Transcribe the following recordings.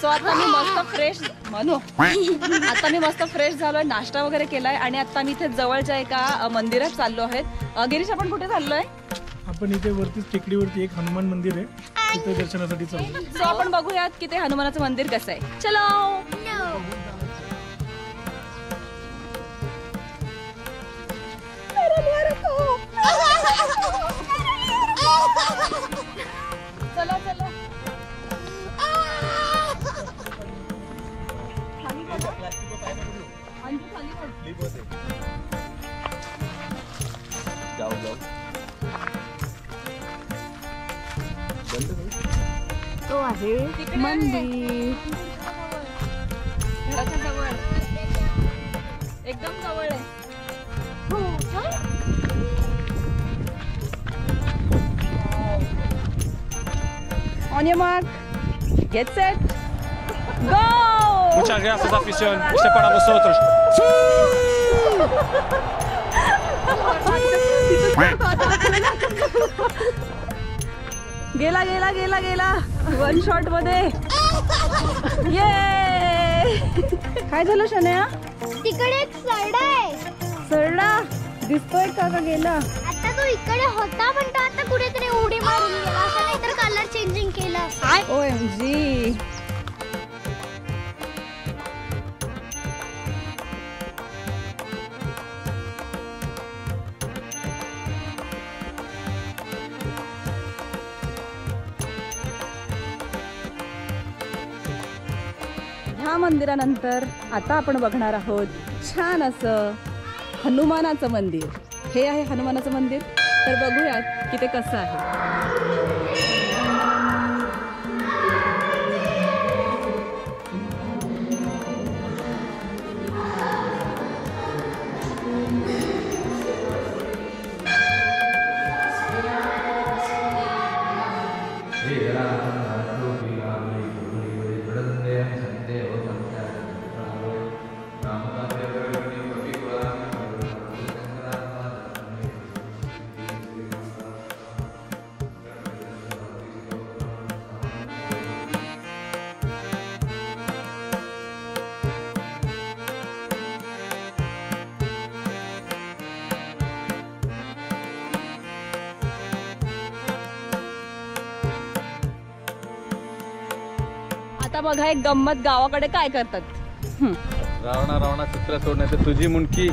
So आता मी मस्त fresh म्हणू आता मी मस्त फ्रेश झालोय, नाश्ता वगैरे केलाय आणि आता मी इथे जवळच्या एका मंदिरात चाललो आहे. गिरीश आपण कुठे चाललोय? आपण इथे वरती टेकडीवरती एक हनुमान मंदिर आहे, तिथे दर्शनासाठी चाललो. सो आपण बघूयात की ते हनुमानाचं मंदिर कसं आहे. चलो. चला चला. तो आहे मंदिर घराच्या जवळ, एकदम जवळ आहे. On your mark, get set, go! Muchas gracias, afición. Este para vosotros. गेला गेला गेला गेला 1 शॉट मध्ये. ये काय झालं शनया? तिकडे एक सरडा आहे. सरडा दिसतोय का गेला? आता तो इकडे होता पण तो आता कुठेतरी उडी मारून गेला असं, नाही तर कलर चेंजिंग केला. OMG. ह्या मंदिरानंतर आता आपण बघणार आहोत छान असं हनुमानाचं मंदिर. हे आहे हनुमानाचं मंदिर, तर बघूयात की ते कसं आहे. आता बघा एक गंमत, गावाकडे काय करतात. रावणा चित्र सोडण्याचं तुझी मुंडकी.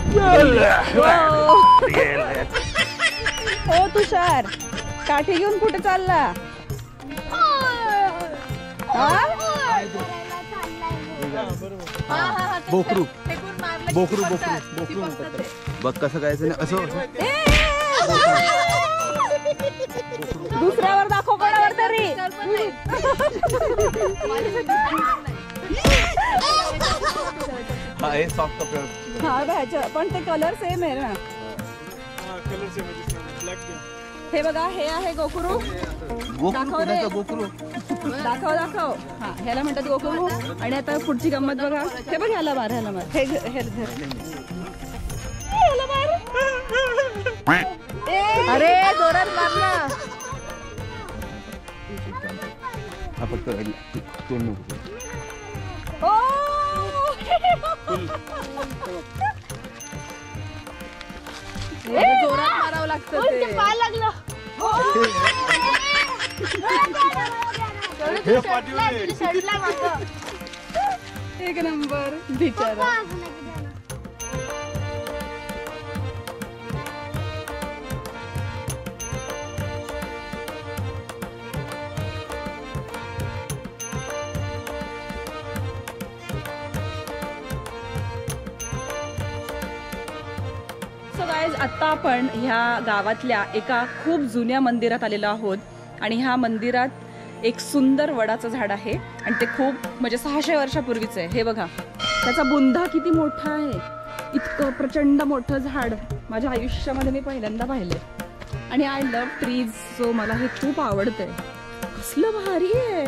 हो तुषार, काठी घेऊन कुठे चालला? बोकरू बोकरू बोकरू बोकरू म्हणतात. बघ कसं करायचं नाही असं. दुसऱ्यावर दाखव, कोणावर तरी. हा हे सॉफ्ट कपडे. हा घ्यायचं, पण ते कलर सेम आहे ना. हे बघा, हे आहे गोकुरू. दाखव रे, गोकरू दाखव दाखव. हा, ह्याला म्हणतात गोकुरू. आणि आता पुढची गंमत बघा. हे बघ, ह्याला मार, ह्याला मार. हे ह्याला मार. अरे जोरात मारला. हा फक्त तोंड नको. जोरात मारावं लागतं ते. पाय लागलं. एक नंबर बिचारा. आता आपण ह्या गावातल्या एका खूप जुन्या मंदिरात आलेलो आहोत. आणि ह्या मंदिरात एक सुंदर वडाचं झाड आहे आणि ते खूप म्हणजे 600 वर्षापूर्वीचं आहे. हे बघा, त्याचा बुंधा किती मोठा आहे. इतकं प्रचंड मोठं झाड माझ्या आयुष्यामध्ये मी पहिल्यांदा पाहिलंय. आणि आय लव्ह ट्रीज, सो मला हे खूप आवडतंय. कसलं भारी आहे.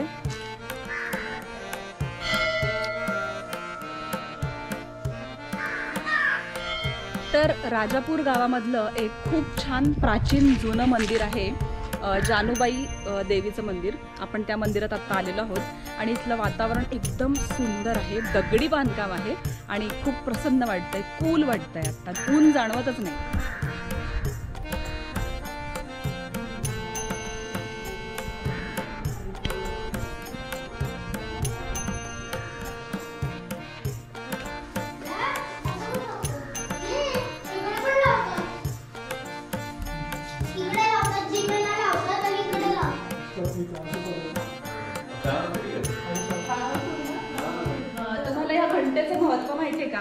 तर राजापूर गावामधलं एक खूप छान प्राचीन जुनं मंदिर आहे. जानूबाई देवीचं मंदिर. आपण त्या मंदिरात आता आलेलो आहोत आणि इथलं वातावरण एकदम सुंदर आहे. दगडी बांधकाम आहे आणि खूप प्रसन्न वाटतंय, कूल वाटतंय. आता ऊन जाणवतच नाही. तुम्हाला या घंटेचं महत्व माहितीये का?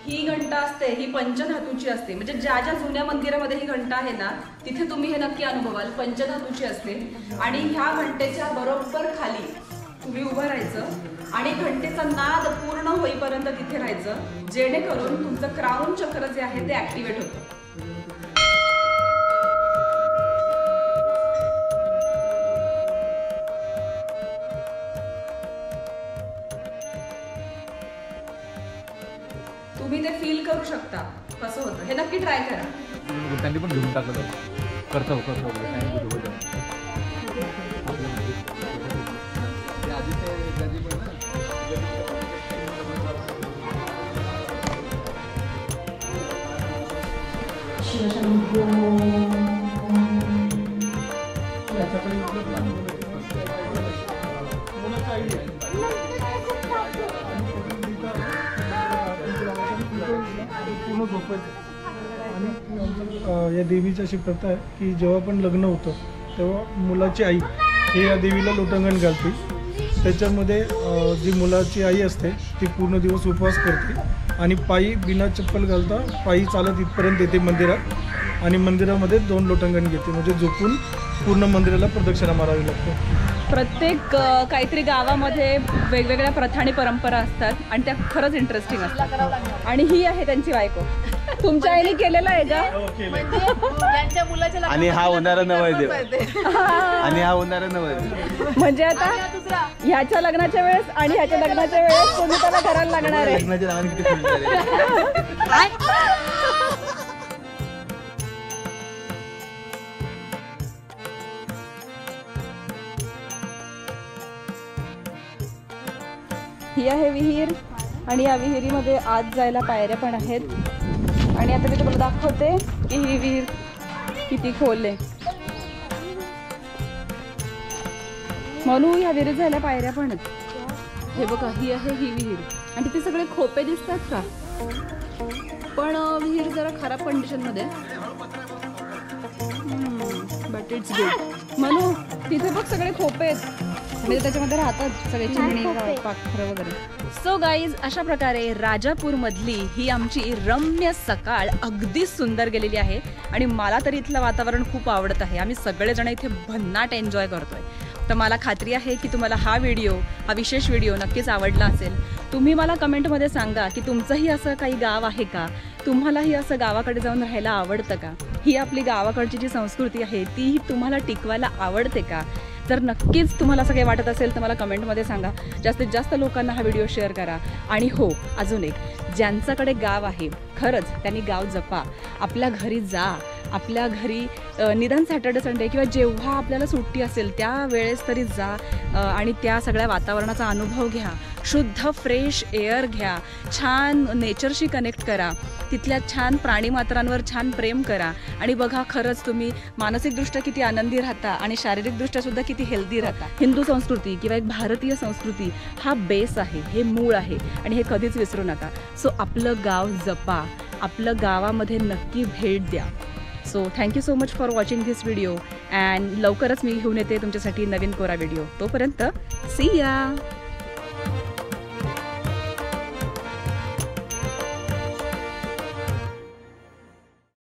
ही घंटा असते ही पंचधातूची असते. म्हणजे ज्या ज्या जुन्या मंदिरामध्ये ही घंटा आहे ना तिथे तुम्ही हे नक्की अनुभवाल. पंचधातूची असते आणि ह्या घंटेच्या बरोबर खाली तुम्ही उभं राहायचं आणि घंटेचा नाद पूर्ण होईपर्यंत तिथे राहायचं, जेणेकरून तुमचं क्राऊन चक्र जे आहे ते ऍक्टिव्हेट होतं. तुम्ही ते फील करू शकता कसं होतं. हे नक्की ट्राय करा. त्यांनी पण घेऊन टाकलं करतो पूर्ण झोपायचं. आणि या देवीची अशी प्रथा आहे की जेव्हा पण लग्न होतं तेव्हा मुलाची आई हे या देवीला लोटांगण घालते. त्याच्यामध्ये जी मुलाची आई असते ती पूर्ण दिवस उपवास करते आणि पायी बिना चप्पल घालता पायी चालत इथपर्यंत येते मंदिरात आणि मंदिरामध्ये 2 लोटांगण घेते. म्हणजे झोपून पूर्ण मंदिराला प्रदक्षिणा मारावी लागते. प्रत्येक काहीतरी गावामध्ये वेगवेगळ्या प्रथा आणि परंपरा असतात आणि त्या खरंच इंटरेस्टिंग असतात. आणि ही आहे त्यांची बायको. तुमच्या आईने केलेलं आहे का? आणि हा होणारा नवरदेव आणि हा होणारा नवरदेव. म्हणजे आता ह्याच्या लग्नाच्या वेळेस आणि ह्याच्या लग्नाच्या वेळेस तुम्ही त्याला घराला लागणार आहे. लग्नाच्या नावाने किती फुल झाले. ही आहे विहीर आणि या विहिरीमध्ये आत जायला पायऱ्या पण आहेत. आणि आता मी तुम्हाला दाखवते की ही विहीर किती खोल आहे. म्हणून ह्या विहिरीत जायला पायऱ्या पण आहेत. हे बघा ही आहे ही विहीर आणि तिथे सगळे खोपे दिसतात का? पण विहीर जरा खराब कंडिशनमध्ये बट इट्स गुड. म्हणून तिथे बघ सगळे खोपे आहेत म्हणजे त्याच्यामध्ये राहतात सगळे चिमणी पाखरं वगैरे. सो गाईज, अशा प्रकारे राजापूरमधली ही आमची रम्य सकाळ अगदी सुंदर गेलेली आहे आणि मला तरी इथलं वातावरण खूप आवडत आहे. आम्ही सगळेजण इथे भन्नाट एन्जॉय करतोय. तर मला खात्री आहे की तुम्हाला हा विशेष व्हिडिओ नक्कीच आवडला असेल. तुम्ही मला कमेंटमध्ये सांगा की तुमचंही असं काही गाव आहे का? तुम्हालाही असं गावाकडे जाऊन राहायला आवडतं का? ही आपली गावाकडची जी संस्कृती आहे तीही तुम्हाला टिकवायला आवडते का? जर नक्कीच तुम्हाला असं काही वाटत असेल तर मला कमेंटमध्ये सांगा. जास्तीत जास्त लोकांना हा व्हिडिओ शेअर करा. आणि हो, अजून एक, ज्यांच्याकडे गाव आहे खरंच त्यांनी गाव जपा. आपल्या घरी जा. आपल्या घरी निदान सॅटर्डे संडे किंवा जेव्हा आपल्याला सुट्टी असेल त्या वेळेस तरी जा आणि त्या सगळ्या वातावरणाचा अनुभव घ्या. शुद्ध फ्रेश एअर घ्या. छान नेचरशी कनेक्ट करा. तिथल्या छान प्राणीमात्रांवर छान प्रेम करा आणि बघा खरंच तुम्ही मानसिकदृष्ट्या किती आनंदी राहता आणि शारीरिकदृष्ट्या सुद्धा किती हेल्दी राहता. हिंदू संस्कृती किंवा एक भारतीय संस्कृती हा बेस आहे, हे मूळ आहे आणि हे कधीच विसरू नका. सो आपलं गाव जपा. आपलं गावामध्ये नक्की भेट द्या. So thank you so much for watching this video and लवकरच मी घेऊन येते तुमच्यासाठी नवीन कोरा व्हिडिओ. तोपर्यंत सी या.